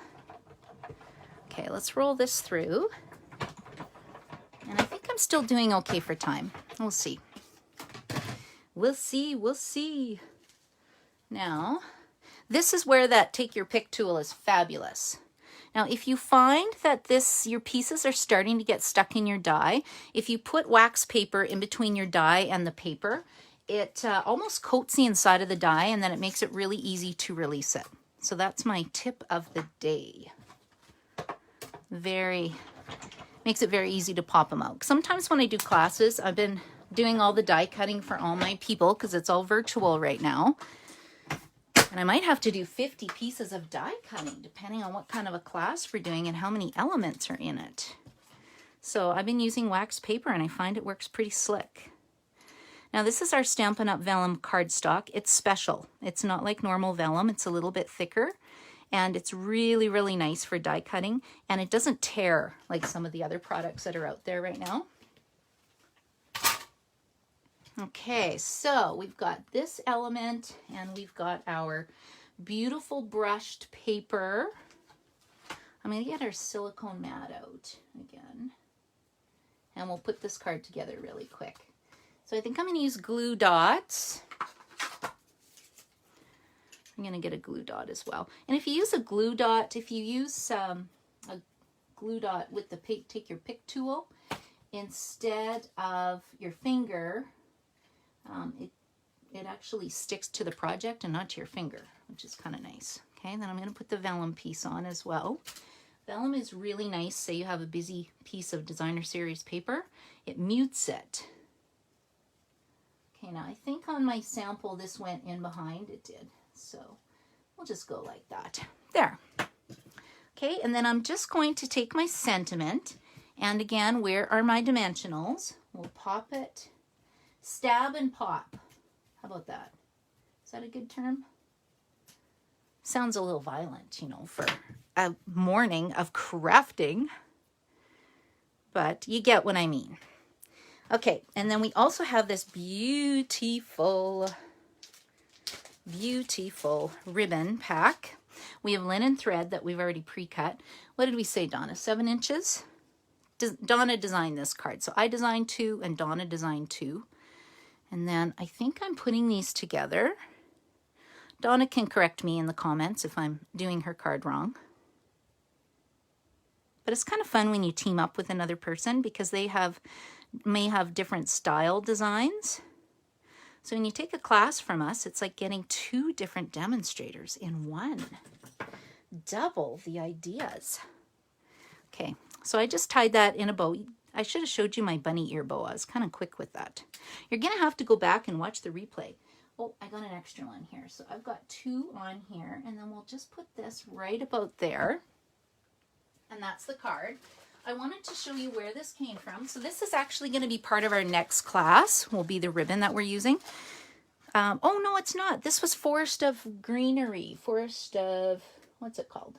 Okay, let's roll this through. And I think I'm still doing okay for time. We'll see. We'll see, we'll see. Now, this is where that take your pick tool is fabulous. Now, if you find that your pieces are starting to get stuck in your die, if you put wax paper in between your die and the paper, it almost coats the inside of the die, and then it makes it really easy to release it. So that's my tip of the day. Makes it very easy to pop them out. Sometimes when I do classes, I've been doing all the die cutting for all my people because it's all virtual right now. And I might have to do 50 pieces of die cutting depending on what kind of a class we're doing and how many elements are in it. So I've been using wax paper and I find it works pretty slick. Now this is our Stampin' Up! Vellum cardstock. It's special. It's not like normal vellum. It's a little bit thicker. And it's really, really nice for die cutting. And it doesn't tear like some of the other products that are out there right now. Okay, so we've got this element and we've got our beautiful brushed paper. I'm going to get our silicone mat out again. And we'll put this card together really quick. So I think I'm going to use glue dots. I'm going to get a glue dot as well. And if you use a glue dot, if you use a glue dot with the take your pick tool instead of your finger, it actually sticks to the project and not to your finger, which is kind of nice. Okay, then I'm going to put the vellum piece on as well. Vellum is really nice. Say you have a busy piece of designer series paper, it mutes it. Okay, now I think on my sample this went in behind. It did. So we'll just go like that. There. Okay, and then I'm just going to take my sentiment, and again, where are my dimensionals? We'll pop it. Stab and pop. How about that? Is that a good term? Sounds a little violent, you know, for a morning of crafting, but you get what I mean. Okay, and then we also have this beautiful ribbon pack. We have linen thread that we've already pre-cut. What did we say, Donna? 7 inches? Donna designed this card. So I designed 2 and Donna designed 2. And then I think I'm putting these together. Donna can correct me in the comments if I'm doing her card wrong. But it's kind of fun when you team up with another person because they may have different style designs. So when you take a class from us, it's like getting 2 different demonstrators in one. Double the ideas. Okay, so I just tied that in a bow. I should have showed you my bunny ear bow. I was kind of quick with that. You're going to have to go back and watch the replay. Oh, I got an extra one here. So I've got 2 on here, and then we'll just put this right about there. And that's the card. I wanted to show you where this came from. So this is actually going to be part of our next class, will be the ribbon that we're using. Oh, no, it's not. This was Forest of Greenery. Forest of, what's it called?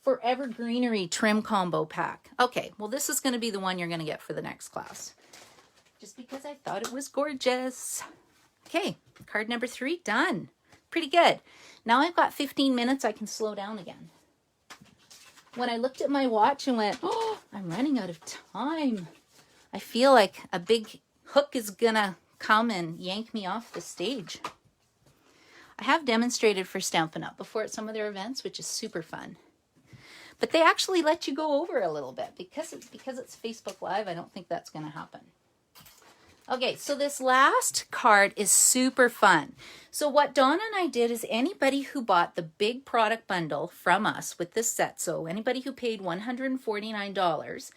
Forever Greenery Trim Combo Pack. Okay, well, this is going to be the one you're going to get for the next class. Just because I thought it was gorgeous. Okay, card number 3, done. Pretty good. Now I've got 15 minutes. I can slow down again. When I looked at my watch and went, oh, I'm running out of time. I feel like a big hook is going to come and yank me off the stage. I have demonstrated for Stampin' Up before at some of their events, which is super fun. But they actually let you go over a little bit. Because it's Facebook Live, I don't think that's going to happen. Okay, so this last card is super fun. So what Donna and I did is anybody who bought the big product bundle from us with this set, so anybody who paid $149,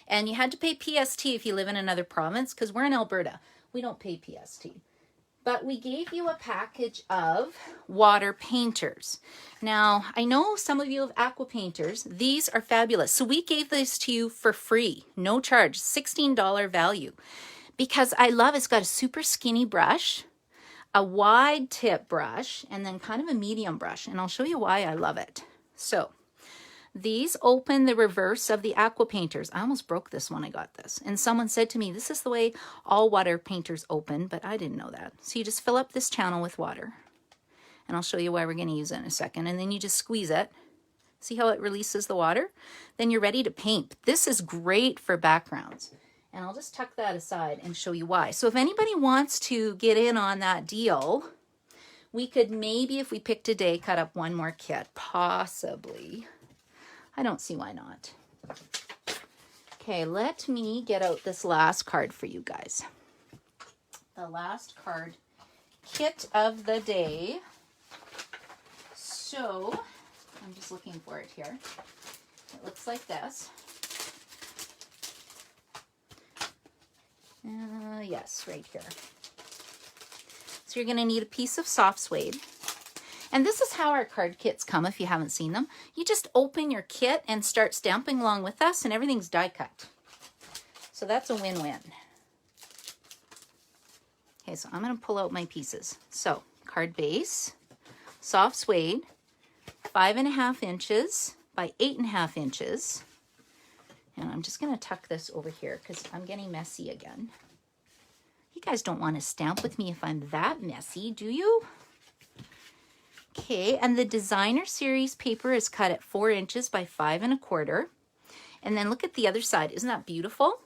and you had to pay PST if you live in another province, because we're in Alberta. We don't pay PST. But we gave you a package of water painters. Now, I know some of you have aqua painters. These are fabulous. So we gave this to you for free, no charge, $16 value. Because I love it's got a super skinny brush, a wide tip brush, and then kind of a medium brush. And I'll show you why I love it. So these open the reverse of the aqua painters. I almost broke this when I got this. And someone said to me, this is the way all water painters open, but I didn't know that. So you just fill up this channel with water. And I'll show you why we're going to use it in a second. And then you just squeeze it. See how it releases the water? Then you're ready to paint. This is great for backgrounds. And I'll just tuck that aside and show you why. So if anybody wants to get in on that deal, we could maybe, if we picked a day, cut up one more kit. Possibly. I don't see why not. Okay, let me get out this last card for you guys. The last card kit of the day. So, I'm just looking for it here. It looks like this. Yes, right here. So you're going to need a piece of soft suede. And this is how our card kits come if you haven't seen them. You just open your kit and start stamping along with us and everything's die cut. So that's a win-win. Okay, so I'm going to pull out my pieces. So card base, soft suede, 5.5 inches by 8.5 inches. And I'm just going to tuck this over here because I'm getting messy again. You guys don't want to stamp with me if I'm that messy, do you? Okay, and the designer series paper is cut at 4 inches by 5.25. And then look at the other side. Isn't that beautiful?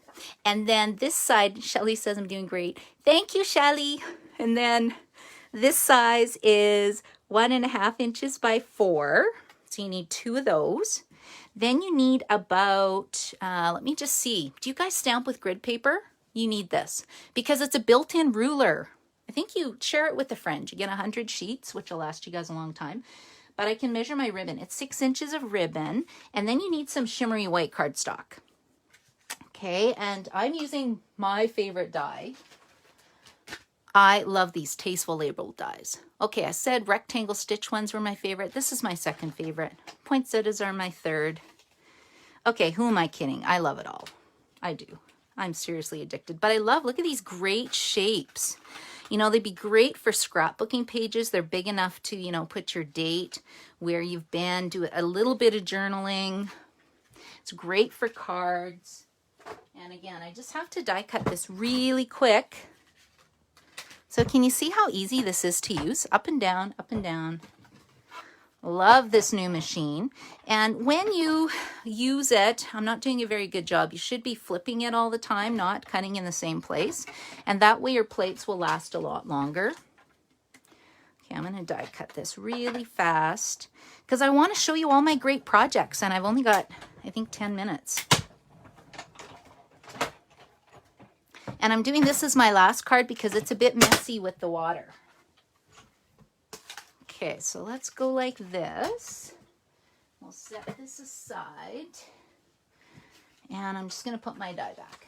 And then this side, Shelly says I'm doing great. Thank you, Shelly. And then this size is 1.5 inches by 4. So you need 2 of those. Then you need about, let me just see. Do you guys stamp with grid paper? You need this because it's a built-in ruler. I think you share it with a friend. You get 100 sheets, which will last you guys a long time. But I can measure my ribbon. It's 6 inches of ribbon. And then you need some shimmery white cardstock. Okay, and I'm using my favorite die. I love these tasteful labeled dies. Okay, I said rectangle stitch ones were my favorite. This is my second favorite. Poinsettias are my third. Okay, who am I kidding? I love it all. I do. I'm seriously addicted. But I love, look at these great shapes. You know, they'd be great for scrapbooking pages. They're big enough to, you know, put your date, where you've been, do a little bit of journaling. It's great for cards. And again, I just have to die cut this really quick. So can you see how easy this is to use? Up and down, up and down. Love this new machine. And when you use it, I'm not doing a very good job. You should be flipping it all the time, not cutting in the same place. And that way your plates will last a lot longer. Okay, I'm going to die cut this really fast because I want to show you all my great projects. And I've only got, I think, 10 minutes. And I'm doing this as my last card because it's a bit messy with the water. Okay, so let's go like this. We'll set this aside. And I'm just going to put my die back.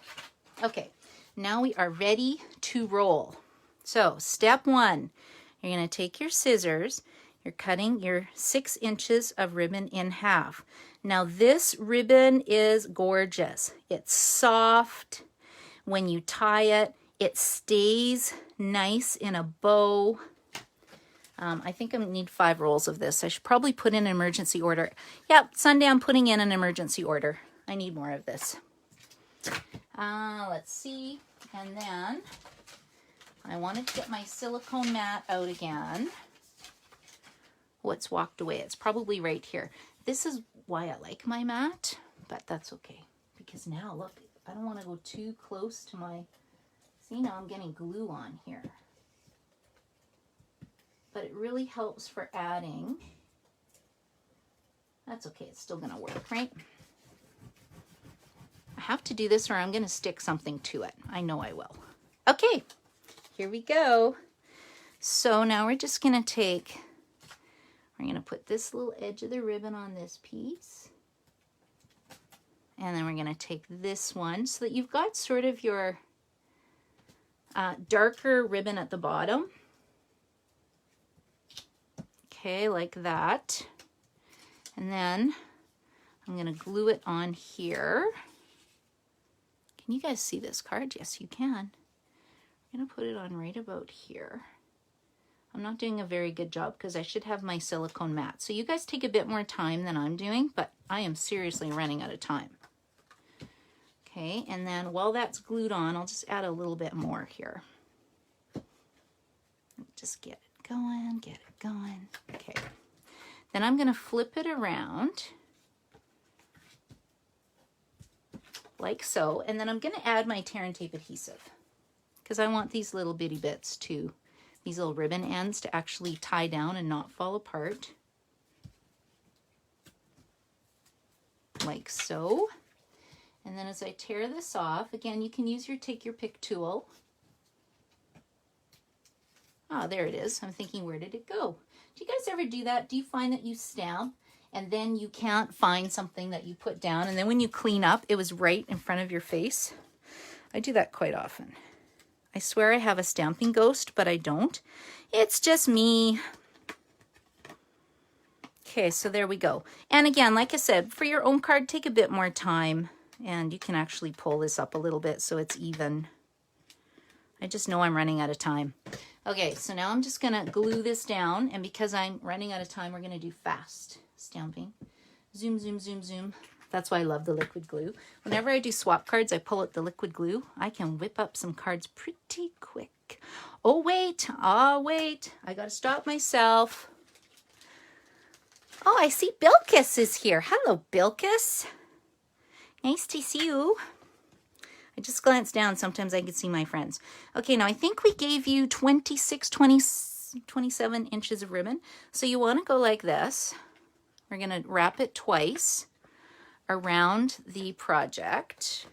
Okay, now we are ready to roll. So step 1, you're going to take your scissors. You're cutting your 6 inches of ribbon in half. Now this ribbon is gorgeous. It's soft. When you tie it, it stays nice in a bow. I think I need 5 rolls of this. I should probably put in an emergency order. Yep, Sunday I'm putting in an emergency order. I need more of this. Let's see. And then I wanted to get my silicone mat out again. What's walked away? It's probably right here. This is why I like my mat, but that's okay. Because now, look, I don't want to go too close to my... See, now I'm getting glue on here. But it really helps for adding. That's okay. It's still going to work, right? I have to do this or I'm going to stick something to it. I know I will. Okay, here we go. So now we're just going to take... We're going to put this little edge of the ribbon on this piece. And then we're going to take this one so that you've got sort of your darker ribbon at the bottom. Okay, like that. And then I'm going to glue it on here. Can you guys see this card? Yes, you can. I'm going to put it on right about here. I'm not doing a very good job because I should have my silicone mat. So you guys take a bit more time than I'm doing, but I am seriously running out of time. Okay, and then while that's glued on, I'll just add a little bit more here. Just get it going, get it going. Okay, then I'm going to flip it around like so, and then I'm going to add my tear and tape adhesive because I want these little bitty bits to, these little ribbon ends to actually tie down and not fall apart. Like so. And then as I tear this off, again, you can use your take your pick tool. Ah, there it is. I'm thinking, where did it go? Do you guys ever do that? Do you find that you stamp and then you can't find something that you put down, and then when you clean up, it was right in front of your face? I do that quite often. I swear I have a stamping ghost, but I don't. It's just me. Okay, so there we go. And again, like I said, for your own card, take a bit more time, and you can actually pull this up a little bit so it's even. I just know I'm running out of time. Okay, so now I'm just gonna glue this down, and because I'm running out of time, we're gonna do fast stamping. Zoom, zoom, zoom, zoom. That's why I love the liquid glue. Whenever I do swap cards, I pull out the liquid glue. I can whip up some cards pretty quick. Oh, wait. Oh, wait. I got to stop myself. Oh, I see Bilkis is here. Hello, Bilkis. Nice to see you. I just glanced down. Sometimes I can see my friends. Okay, now I think we gave you 26, 20, 27 inches of ribbon. So you want to go like this. We're going to wrap it twice around the project.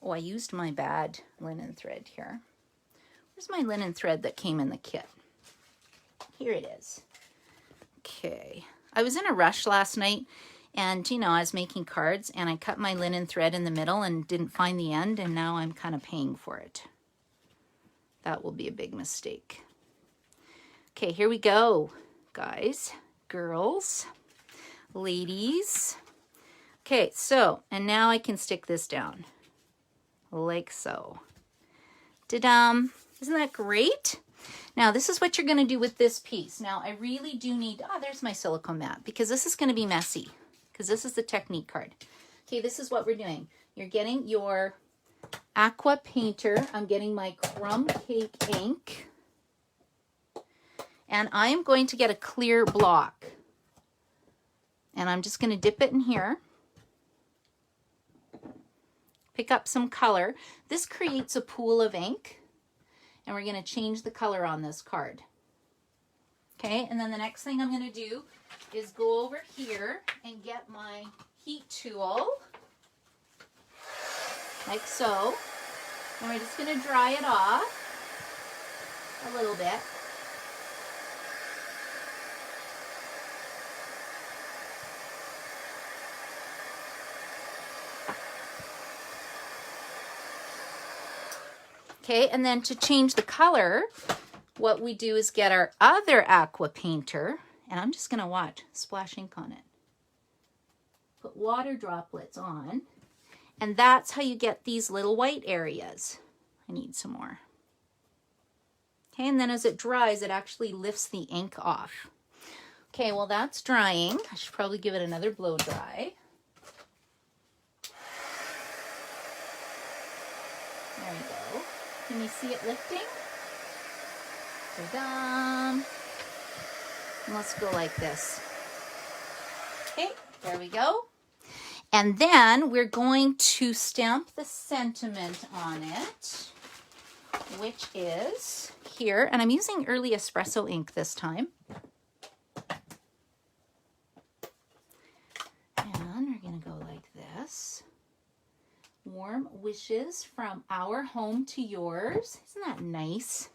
Oh, I used my bad linen thread here. Where's my linen thread that came in the kit? Here it is. Okay. I was in a rush last night, and you know, I was making cards and I cut my linen thread in the middle and didn't find the end, and now I'm kind of paying for it. That will be a big mistake. Okay, here we go, guys, girls, ladies. Okay, so, and now I can stick this down, like so. Ta-dam! Isn't that great? Now, this is what you're going to do with this piece. Now, I really do need, there's my silicone mat, because this is going to be messy, because this is the technique card. Okay, this is what we're doing. You're getting your aqua painter. I'm getting my crumb cake ink, and I'm going to get a clear block, and I'm just going to dip it in here. Pick up some color. This creates a pool of ink, and we're going to change the color on this card. Okay, and then the next thing I'm going to do is go over here and get my heat tool, like so, And we're just going to dry it off a little bit. Okay, and then to change the color, what we do is get our other aqua painter, and I'm just going to watch, splash ink on it. Put water droplets on, and that's how you get these little white areas. I need some more. Okay, and then as it dries, it actually lifts the ink off. Okay, well that's drying. I should probably give it another blow dry. There you go. Can you see it lifting? Ta-da! Let's go like this. Okay, there we go. And then we're going to stamp the sentiment on it, which is here. And I'm using early espresso ink this time. And we're going to go like this. Warm wishes from our home to yours. Isn't that nice?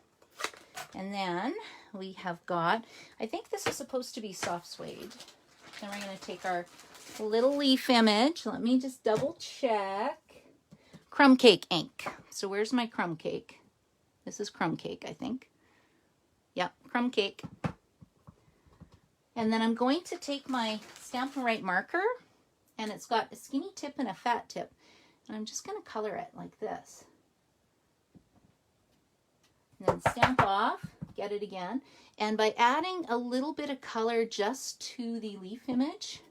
And then we have got, I think this is supposed to be soft suede. Then we're going to take our little leaf image. Let me just double check. Crumb cake ink. So where's my crumb cake? This is crumb cake, I think. Yep, crumb cake. And then I'm going to take my Stampin' Right marker, and it's got a skinny tip and a fat tip. And I'm just going to color it like this. And then stamp off, get it again. And by adding a little bit of color just to the leaf image,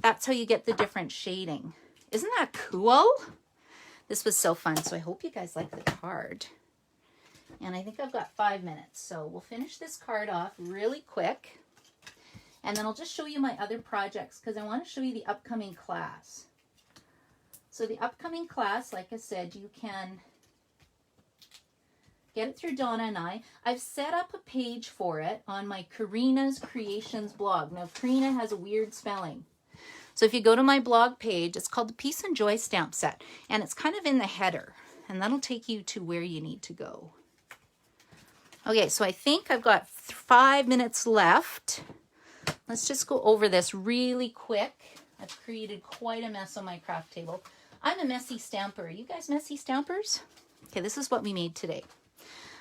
that's how you get the different shading. Isn't that cool? This was so fun, so I hope you guys like the card. And I think I've got 5 minutes, so we'll finish this card off really quick. And then I'll just show you my other projects because I want to show you the upcoming class. So the upcoming class, like I said, you can get it through Donna and I. I've set up a page for it on my Karina's Creations blog. Now, Karina has a weird spelling. So if you go to my blog page, it's called the Peace and Joy Stamp Set, and it's kind of in the header, and that'll take you to where you need to go. Okay, so I think I've got 5 minutes left. Let's just go over this really quick. I've created quite a mess on my craft table. I'm a messy stamper. Are you guys messy stampers? Okay, this is what we made today.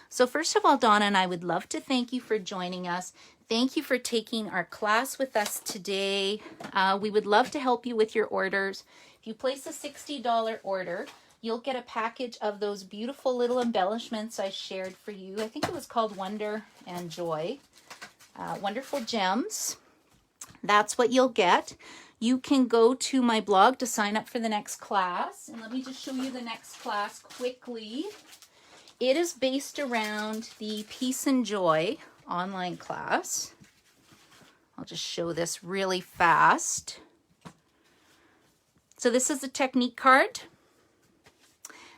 So first of all, Donna and I would love to thank you for joining us. Thank you for taking our class with us today. We would love to help you with your orders. If you place a $60 order, you'll get a package of those beautiful little embellishments I shared for you. I think it was called Wonder and Joy. Wonderful gems. That's what you'll get. You can go to my blog to sign up for the next class. And let me just show you the next class quickly. It is based around the Peace and Joy online class. I'll just show this really fast. So this is a technique card.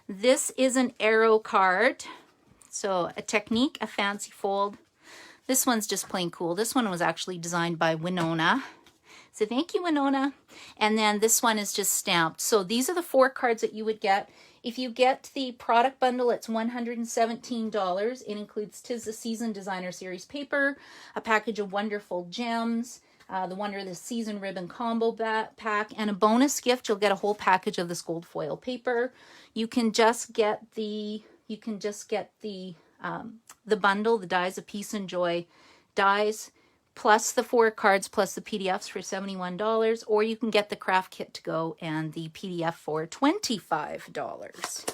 This is an arrow card. So a technique, a fancy fold. This one's just plain cool. This one was actually designed by Winona. So thank you, Winona. And then this one is just stamped. So these are the 4 cards that you would get. If you get the product bundle, it's $117. It includes 'Tis the Season Designer Series paper, a package of wonderful gems, the Wonder of the Season ribbon combo pack, and a bonus gift. You'll get a whole package of this gold foil paper. You can just get the bundle, the Dies of Peace and Joy dies, plus the 4 cards, plus the PDFs for $71, or you can get the craft kit to go and the PDF for $25.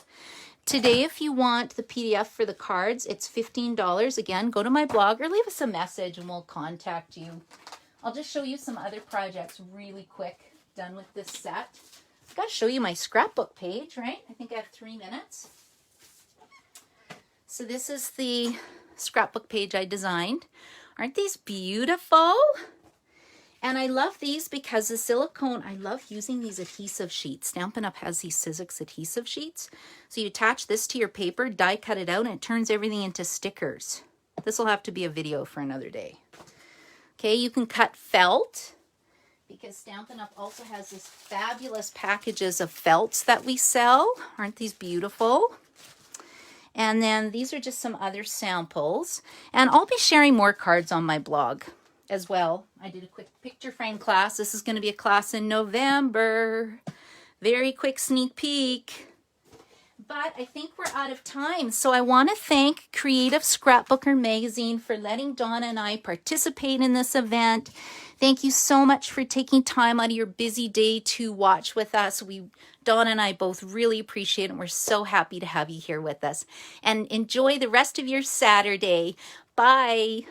Today, if you want the PDF for the cards, it's $15. Again, go to my blog or leave us a message and we'll contact you. I'll just show you some other projects really quick, done with this set. I've got to show you my scrapbook page, right? I think I have 3 minutes. So this is the scrapbook page I designed. Aren't these beautiful? And I love these because the silicone, I love using these adhesive sheets. Stampin' Up has these Sizzix adhesive sheets. So you attach this to your paper, die cut it out, and it turns everything into stickers. This will have to be a video for another day. Okay, you can cut felt because Stampin' Up also has this fabulous packages of felts that we sell. Aren't these beautiful? And then these are just some other samples. And I'll be sharing more cards on my blog as well. I did a quick picture frame class. This is going to be a class in November. Very quick sneak peek. But I think we're out of time. So I want to thank Creative Scrapbooker Magazine for letting Donna and I participate in this event. Thank you so much for taking time out of your busy day to watch with us. Donna and I both really appreciate it, and we're so happy to have you here with us. And enjoy the rest of your Saturday. Bye.